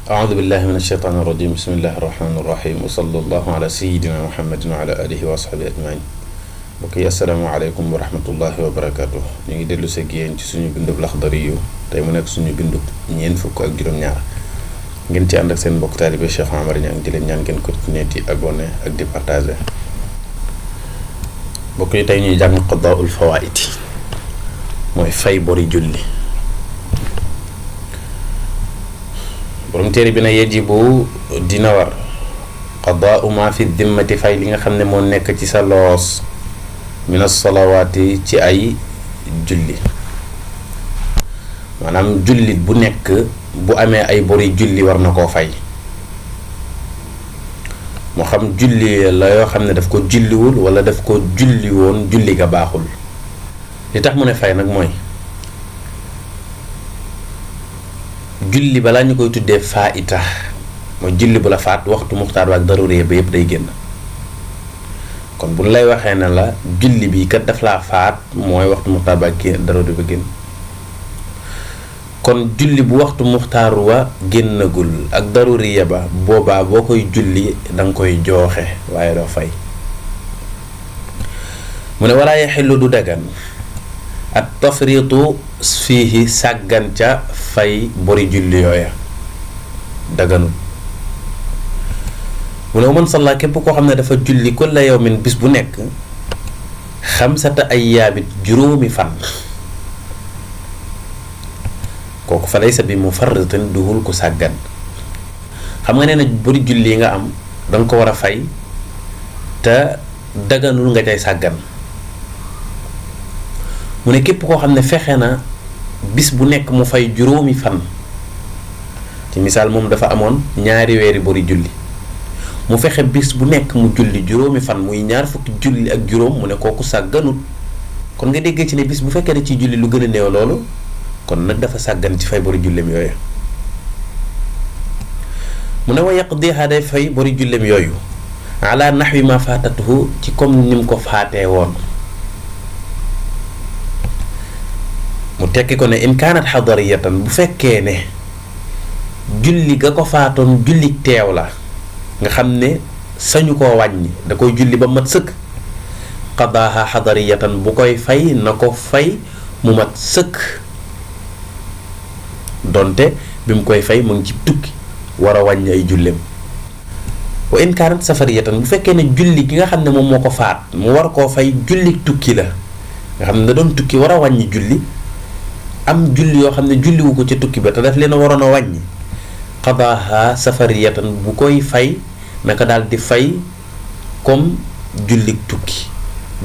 أعوذ بالله من الشيطان الرجيم بسم الله الرحمن الرحيم وصلى الله على سيدنا محمد وعلى آله وصحبه أجمعين mbokk yi asalaamaaleykum wa rahmatullahi wa barakaatu ñu ngi dellu si yéen ci suñu bindub Laxdari yu tey mu nekk suñu bindub ñeent fukk ak juróom-ñaar ngeen ci ànd ak seen mbokk taalibe Cheikh Omar Niang di leen ñaan ngeen continuer di abonné ak di partagé mbokk yi tey ñuy jàng qadaa'ul fawaa'id mooy fay bori julli. borom téere bi na yajibu dina war qadaa'u ma fi dimmati fay li nga xam ne moo nekk ci sa loos min as-salawaati ci ay julli maanaam jullit bu nekk bu amee ay bori julli war na koo fay moo xam julli la yoo xam ne daf ko julliwul wala daf ko julli woon julli ga baaxul li tax mu ne fay nag mooy julli balaa ñu koy tuddee faa'ita mooy julli bu la faat waxtu muxtaar ak daruri ba yëpp day génn kon bu lay waxee ne la julli bi kat daf laa faat mooy waxtu muxtaar ba ak daruri ba génn kon julli bu waxtu muxtaar wa génnagul ak daruri ba boobaa boo koy julli danga koy jooxe waaye doo fay mu ne walaa yaxillu du dagan at tafriitu fiihi sàggan ca fay bori julli yooya daganul mu ne man salla képp koo xam ne dafa julli kulla yawmin bis bu nekk xamsata ayyaamit juróomi fan kooku fa laysa bi mufarritin duhul ku sàggan xam nga nee na bori julli yi nga am danga ko war a fay te daganul nga cay sàggan mu ne képp koo xam ne fexe na bis bu nekk mu fay juróomi fan ci misaal moom dafa amoon ñaari weeri bori julli mu fexe bis bu nekk mu julli juróomi fan muy ñaar fukki julli ak juróom mu ne kooku sàgganut kon nga déggee ci ne bis bu fekkee ne ci julli lu gën a néew loolu kon nag dafa sàggan ci fay bori jullem yooyu mu ne wa yaqdiha day fay bori jullem yooyu ala nahwi ma faatatuhu ci comme ni mu ko faatee woon mu tekki ko ne in kaanat xadariyatan bu fekkee ne julli ga ko faatoon julli teew la nga xam ne sañu koo wàññi da koy julli ba mat sëkk qadaaha xadariyatan bu koy fay na ko fay mu mat sëkk donte bi mu koy fay mu ngi ci tukki war a wàññi ay jullem wa in kaanat safariyatan bu fekkee ne julli gi nga xam ne moom moo ko faat mu war koo fay julli tukki la nga xam ne da doon tukki war a wàññi julli am julli yoo xam ne julliwu ko ca tukki ba te daf leen a waroon a wàññi qadaaha safariyatan bu koy fay naka daal di fay comme jullik tukki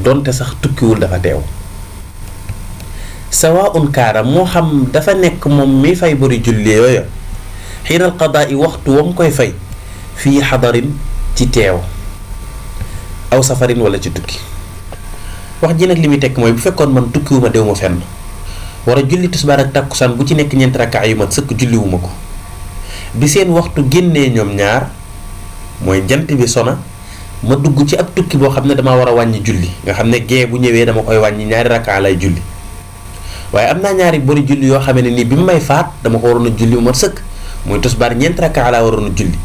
donte sax tukkiwul dafa teew sawaun kaana moo xam dafa nekk moom mi fay bari julli yooyu xiinal qadaa i waxtu wam koy fay fii xadarin ci teew aw safarin wala ci tukki wax ji nag li muy tekk mooy bu fekkoon man tukkiwuma dew ma fenn war a julli tisbaar ak tàkkusaan bu ci nekk ñeenti rakkaa yu mat sëkk julliwuma ko bi seen waxtu génnee ñoom ñaar mooy jant bi sona ma dugg ci ab tukki boo xam ne dama war a wàññi julli nga xam ne gee bu ñëwee dama koy wàññi ñaari rakkaa lay julli waaye am naa ñaari bari julli yoo xam ne nii bi mu may faat dama ko waroon a julli mu mat sëkk muy tisbaar ñeenti rakkaa laa waroon a julli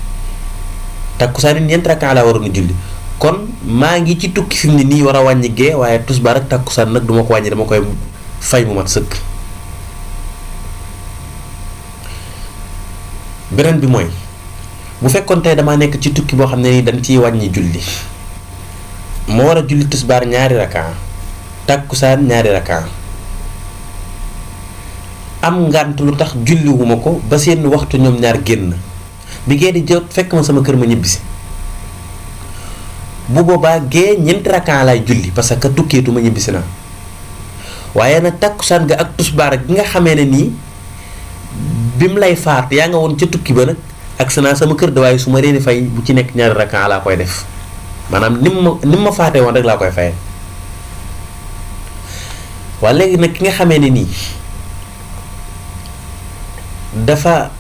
tàkkusaan ñeenti rakkaa laa waroon a julli kon maa ngi ci tukki fi mu ne nii war a wàññi gee waaye tisbaar ak tàkkusaan nag duma ko wàññi dama koy fay mu mat sëkk beneen bi mooy bu fekkoon tey damaa nekk ci tukki boo xam ne ni dañ ciy wàññi julli ma war a julli tisbaar ñaari rakaa tàkkusaan ñaari rakaa am ngànt lu tax julliwuma ko ba seen waxtu ñoom ñaar génn bi gee di jot fekk ma sama kër ma ñibbisi bu boobaa gee ñeenti rakaa lay julli parce que tukkeetu ma ñibbisi naa waaye nag tàkkusaan ga ak tisbaar gi nga xamee ne nii bi mu lay faat yaa nga woon ca tukki ba nag ak sa naa sama kër de waaye su ma reeni fay bu ci nekk ñaari rakkaa laa koy def maanaam ni ma faatee woon rek laa koy fayee waaye léegi nag ki nga xamee ne nii dafa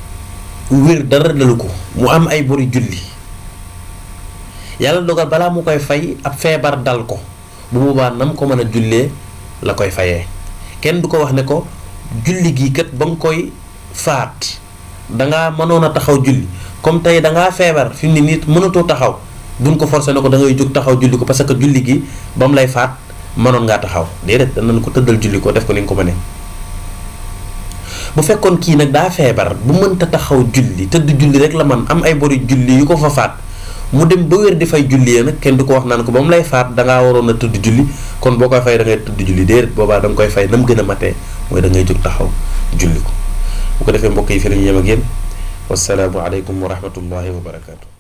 wér dara dalu ko mu am ay bori julli yàlla dogal balaa mu koy fay ab feebar dal ko bu boobaa nam ko mën a jullee la koy fayee kenn du ko wax ne ko julli gii kat ba nga koy faat dangaa mënoon a taxaw julli comme tey dangaa feebar fi mu ne nit mënatoo taxaw duñ ko forcé na ko da ngay jóg taxaw julli ko parce que julli gi ba mu lay faat mënoon ngaa taxaw déedéet danañ ko tëddal julli ko def ko ni nga ko mënee. bu fekkoon kii nag daa feebar bu mënta taxaw julli tëdd julli rek la man am ay bori julli yu ko fa faat mu dem ba wér di fay julli nag kenn du ko wax naan ko ba mu lay faat dangaa waroon a tëdd julli kon boo koy fay da ngay tëdd julli déedéet boobaa da nga koy fay na mu gën a matee mooy da ngay jóg taxaw julli ko bu ko defee mbokk yi fi la ñu yem ak yéen wasalaamu aleykum wa rahmatullahi wa barakaatu.